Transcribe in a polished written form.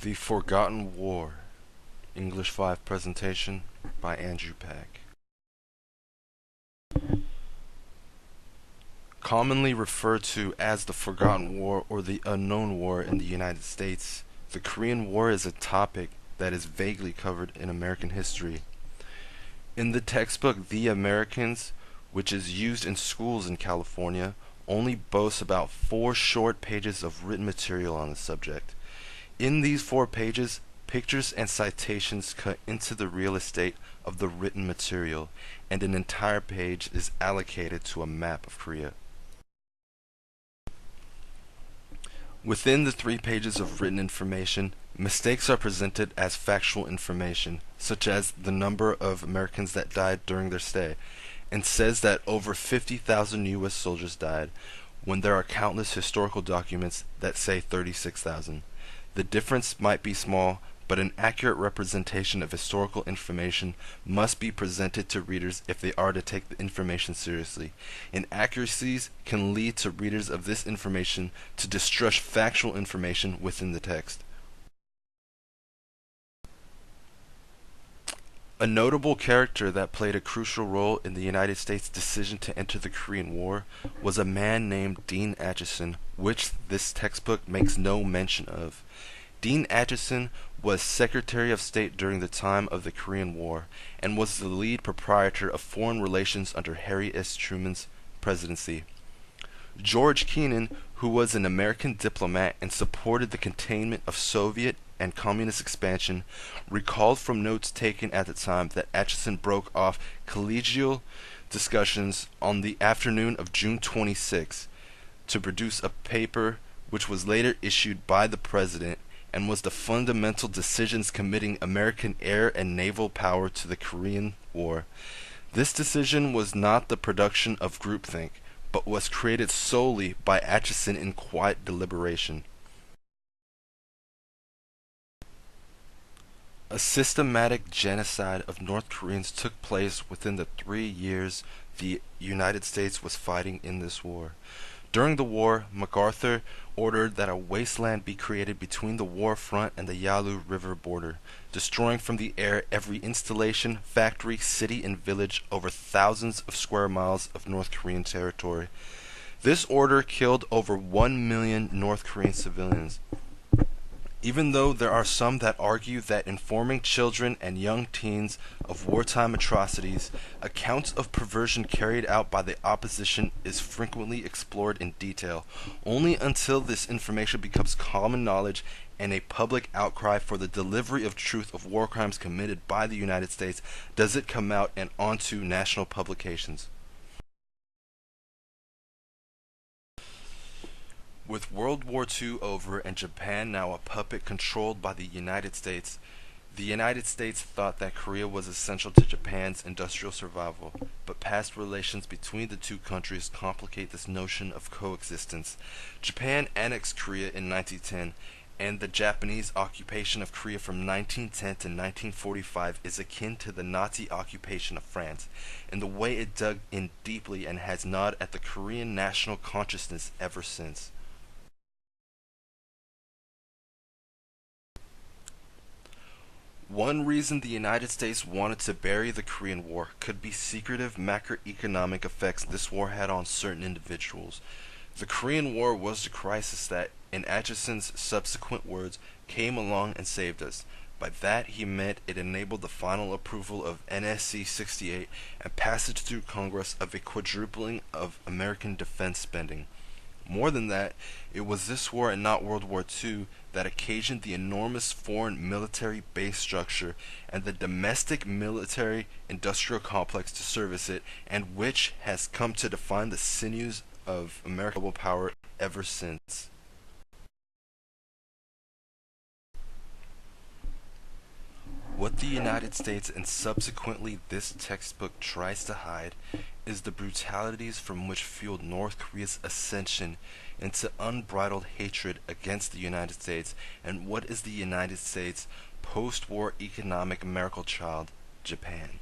The Forgotten War, English 5 presentation by Andrew Pack. Commonly referred to as the Forgotten War or the Unknown War in the United States, the Korean War is a topic that is vaguely covered in American history. In the textbook The Americans, which is used in schools in California, only boasts about 4 short pages of written material on the subject. In these 4 pages, pictures and citations cut into the real estate of the written material, and an entire page is allocated to a map of Korea. Within the 3 pages of written information, mistakes are presented as factual information, such as the number of Americans that died during their stay, and says that over 50,000 U.S. soldiers died, when there are countless historical documents that say 36,000. The difference might be small, but an accurate representation of historical information must be presented to readers if they are to take the information seriously. Inaccuracies can lead to readers of this information to distrust factual information within the text. A notable character that played a crucial role in the United States' decision to enter the Korean War was a man named Dean Acheson, which this textbook makes no mention of. Dean Acheson was Secretary of State during the time of the Korean War and was the lead proprietor of foreign relations under Harry S. Truman's presidency. George Kennan, who was an American diplomat and supported the containment of Soviet and communist expansion, recalled from notes taken at the time that Acheson broke off collegial discussions on the afternoon of June 26 to produce a paper which was later issued by the president and was the fundamental decisions committing American air and naval power to the Korean War. This decision was not the production of groupthink, but was created solely by Acheson in quiet deliberation. A systematic genocide of North Koreans took place within the 3 years the United States was fighting in this war. During the war, MacArthur ordered that a wasteland be created between the war front and the Yalu River border, destroying from the air every installation, factory, city, and village over thousands of square miles of North Korean territory. This order killed over 1 million North Korean civilians. Even though there are some that argue that informing children and young teens of wartime atrocities, accounts of perversion carried out by the opposition is frequently explored in detail, only until this information becomes common knowledge and a public outcry for the delivery of truth of war crimes committed by the United States does it come out and onto national publications. With World War II over and Japan now a puppet controlled by the United States thought that Korea was essential to Japan's industrial survival, but past relations between the two countries complicate this notion of coexistence. Japan annexed Korea in 1910, and the Japanese occupation of Korea from 1910 to 1945 is akin to the Nazi occupation of France, in the way it dug in deeply and has gnawed at the Korean national consciousness ever since. One reason the United States wanted to bury the Korean War could be secretive macroeconomic effects this war had on certain individuals. The Korean War was the crisis that, in Acheson's subsequent words, came along and saved us. By that he meant it enabled the final approval of NSC 68 and passage through Congress of a quadrupling of American defense spending. More than that, it was this war and not World War II that occasioned the enormous foreign military base structure and the domestic military industrial complex to service it, and which has come to define the sinews of American global power ever since. What the United States and subsequently this textbook tries to hide is the brutalities from which fueled North Korea's ascension into unbridled hatred against the United States and what is the United States' post-war economic miracle child, Japan.